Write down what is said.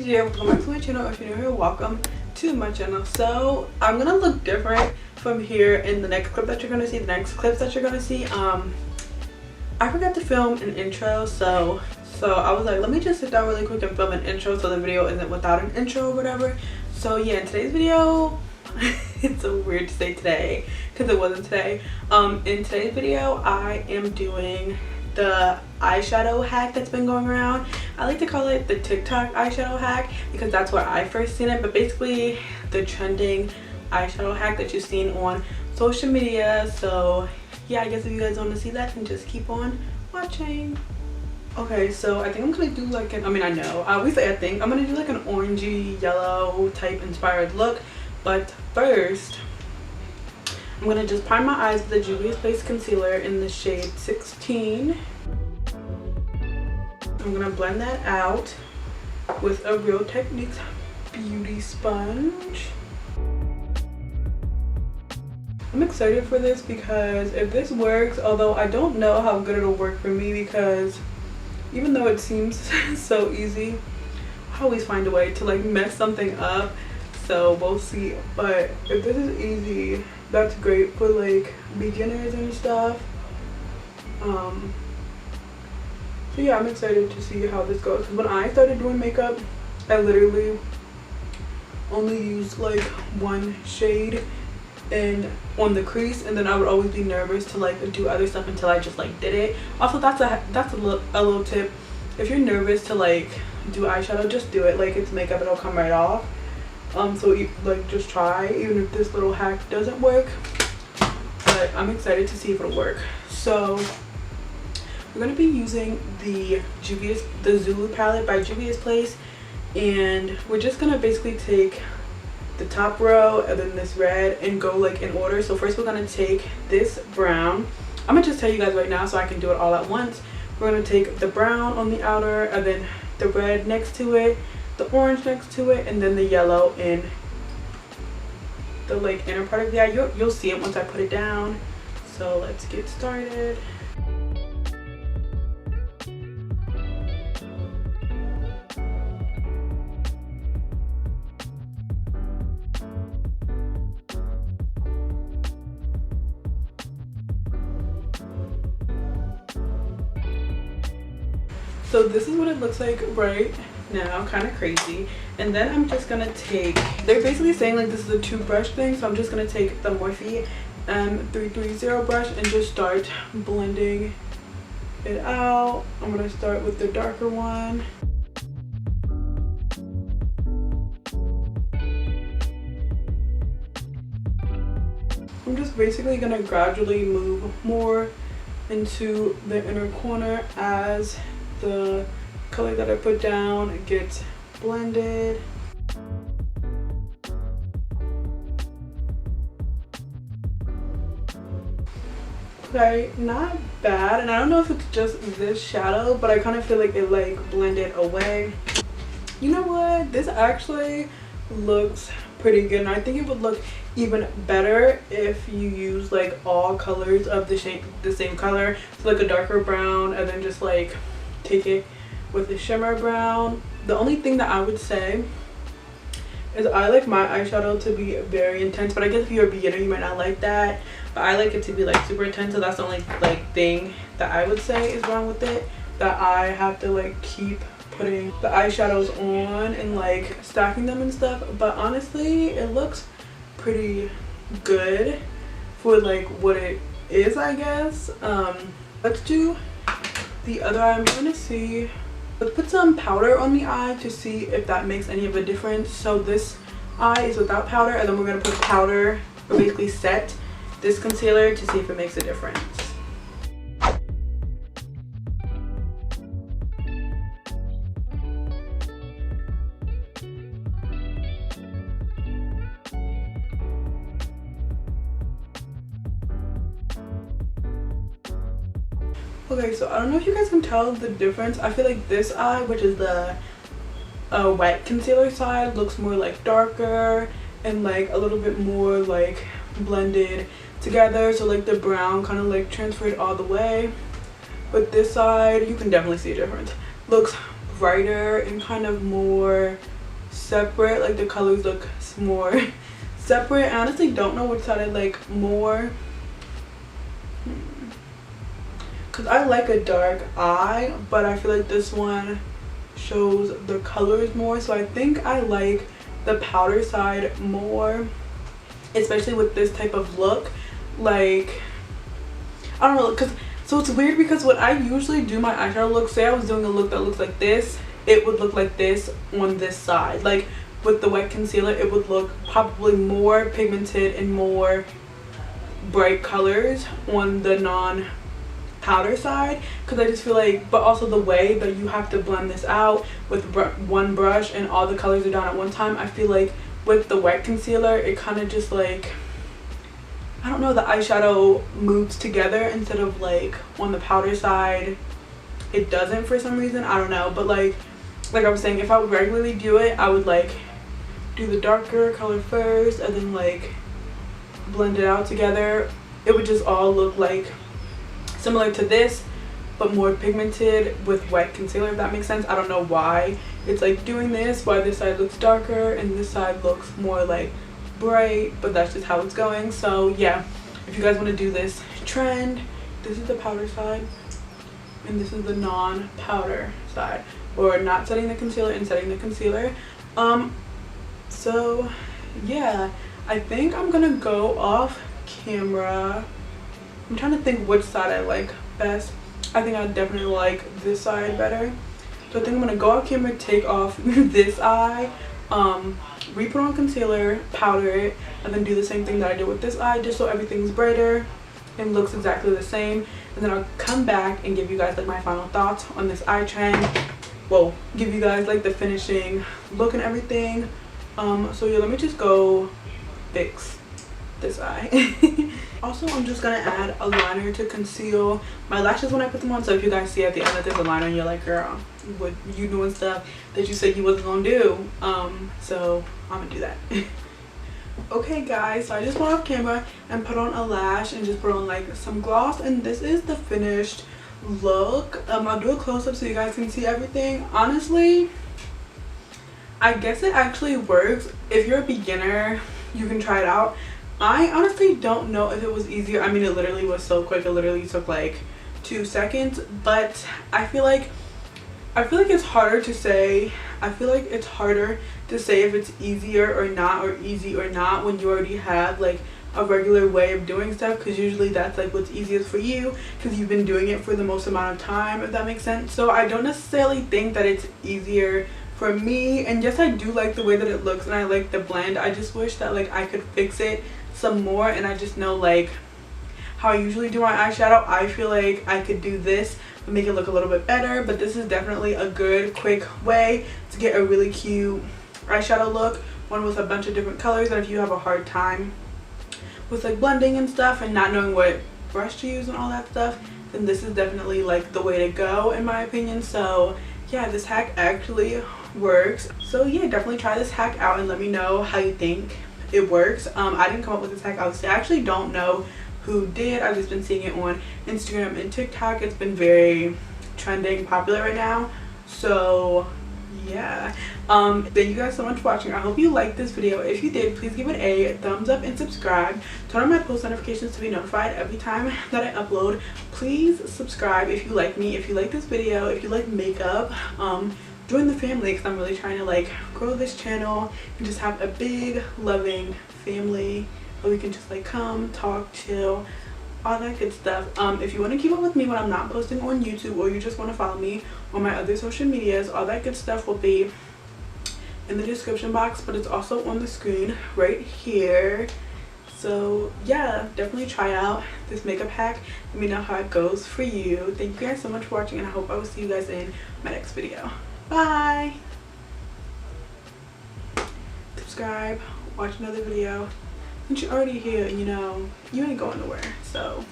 dear, welcome back to my channel. If you're new here, welcome to my channel. So I'm gonna look different from here in the next clip that you're gonna see. I forgot to film an intro, so I was like, let me just sit down really quick and film an intro so the video isn't without an intro or whatever. So yeah, in today's video, it's so weird to say today because it wasn't today. In today's video, I am doing the eyeshadow hack that's been going around. I like to call it the TikTok eyeshadow hack because that's where I first seen it, but basically the trending eyeshadow hack that you've seen on social media. So yeah, I guess if you guys want to see that, then just keep on watching. Okay, so I think I'm gonna do like an, I know, I always say I think, I'm gonna do like an orangey yellow type inspired look, but first I'm gonna just prime my eyes with the Juvia's Place concealer in the shade 16. I'm gonna blend that out with a Real Techniques beauty sponge. I'm excited for this because if this works, although I don't know how good it'll work for me, because even though it seems so easy, I always find a way to like mess something up, so we'll see. But if this is easy, that's great for like beginners and stuff. So yeah, I'm excited to see how this goes. When I started doing makeup, I literally only used like one shade and on the crease, and then I would always be nervous to like do other stuff until I just like did it. Also, that's a little tip. If you're nervous to like do eyeshadow, just do it. Like, it's makeup, it'll come right off. So like just try, even if this little hack doesn't work. But I'm excited to see if it'll work. So we're gonna be using the Zulu palette by Juvia's Place, and we're just gonna basically take the top row and then this red and go like in order. So first we're gonna take this brown. I'm gonna just tell you guys right now so I can do it all at once. We're gonna take the brown on the outer, and then the red next to it, the orange next to it, and then the yellow in the like inner part of the eye. You'll see it once I put it down. So let's get started. So this is what it looks like right now, kind of crazy. And then I'm just gonna take, they're basically saying like this is a 2-brush thing, so I'm just gonna take the Morphe M330 brush and just start blending it out. I'm gonna start with the darker one. I'm just basically gonna gradually move more into the inner corner as the color that I put down gets blended. Okay, not bad. And I don't know if it's just this shadow, but I kind of feel like it like blended away. You know what? This actually looks pretty good, and I think it would look even better if you use like all colors of the same color. So like a darker brown, and then just like take it with the shimmer brown. The only thing that I would say is I like my eyeshadow to be very intense, but I guess if you're a beginner you might not like that, but I like it to be like super intense. So that's the only like thing that I would say is wrong with it, that I have to like keep putting the eyeshadows on and like stacking them and stuff. But honestly, it looks pretty good for like what it is, I guess. Let's do the other eye. I'm trying to see, let's put some powder on the eye to see if that makes any of a difference. So this eye is without powder, and then we're going to put powder, or basically set this concealer to see if it makes a difference. Okay, so I don't know if you guys can tell the difference. I feel like this eye, which is the wet concealer side, looks more like darker and like a little bit more like blended together. So like the brown kind of like transferred all the way. But this side, you can definitely see a difference. Looks brighter and kind of more separate, like the colors look more separate. I honestly don't know which side I like more, because I like a dark eye, but I feel like this one shows the colors more, so I think I like the powder side more, especially with this type of look. Like, I don't know, because so it's weird because when I usually do my eyeshadow look, say I was doing a look that looks like this, it would look like this on this side. Like with the wet concealer, it would look probably more pigmented and more bright colors on the non-powder side, because I just feel like, but also the way that you have to blend this out with one brush and all the colors are down at one time, I feel like with the wet concealer, it kind of just like, I don't know, the eyeshadow moves together instead of like on the powder side it doesn't for some reason. I don't know, but like I was saying, if I would regularly do it, I would like do the darker color first and then like blend it out together. It would just all look like similar to this but more pigmented with wet concealer, if that makes sense. I don't know why it's like doing this, why this side looks darker and this side looks more like bright, but that's just how it's going. So yeah, if you guys want to do this trend, this is the powder side and this is the non-powder side, or not setting the concealer and setting the concealer. So yeah, I think I'm gonna go off camera. I'm trying to think which side I like best. I think I definitely like this side better, so I think I'm gonna go off camera, take off this eye, re-put on concealer, powder it, and then do the same thing that I did with this eye, just so everything's brighter and looks exactly the same. And then I'll come back and give you guys like my final thoughts on this eye trend. Well, give you guys like the finishing look and everything. So yeah, let me just go fix this eye. Also, I'm just gonna add a liner to conceal my lashes when I put them on. So if you guys see at the end that there's a liner and you're like, girl, what you doing stuff that you said you wasn't gonna do, so I'm gonna do that. Okay guys, so I just went off camera and put on a lash and just put on like some gloss, and this is the finished look. I'll do a close-up so you guys can see everything. Honestly, I guess it actually works. If you're a beginner, you can try it out. I honestly don't know if it was easier. I mean, it literally was so quick. It literally took like 2 seconds, but I feel like it's harder to say. I feel like it's harder to say if it's easier or not, or easy or not, when you already have like a regular way of doing stuff, because usually that's like what's easiest for you because you've been doing it for the most amount of time, if that makes sense. So I don't necessarily think that it's easier for me, and yes, I do like the way that it looks and I like the blend. I just wish that like I could fix it some more, and I just know like how I usually do my eyeshadow, I feel like I could do this and make it look a little bit better. But this is definitely a good quick way to get a really cute eyeshadow look, one with a bunch of different colors. And if you have a hard time with like blending and stuff and not knowing what brush to use and all that stuff, then this is definitely like the way to go in my opinion. So yeah, this hack actually works. So yeah, definitely try this hack out and let me know how you think it works. I didn't come up with this hack, obviously. I actually don't know who did. I've just been seeing it on Instagram and TikTok. It's been very trending, popular right now. So yeah, thank you guys so much for watching. I hope you liked this video. If you did, please give it a thumbs up and subscribe. Turn on my post notifications to be notified every time that I upload. Please subscribe if you like me, if you like this video, if you like makeup. Join the family, because I'm really trying to like grow this channel and just have a big loving family where we can just like come, talk, chill, all that good stuff. If you want to keep up with me when I'm not posting on YouTube, or you just want to follow me on my other social medias, all that good stuff will be in the description box, but it's also on the screen right here. So yeah, definitely try out this makeup hack. Let me know how it goes for you. Thank you guys so much for watching, and I hope I will see you guys in my next video. Bye. Subscribe, watch another video. Since you're already here, you know, you ain't going nowhere, so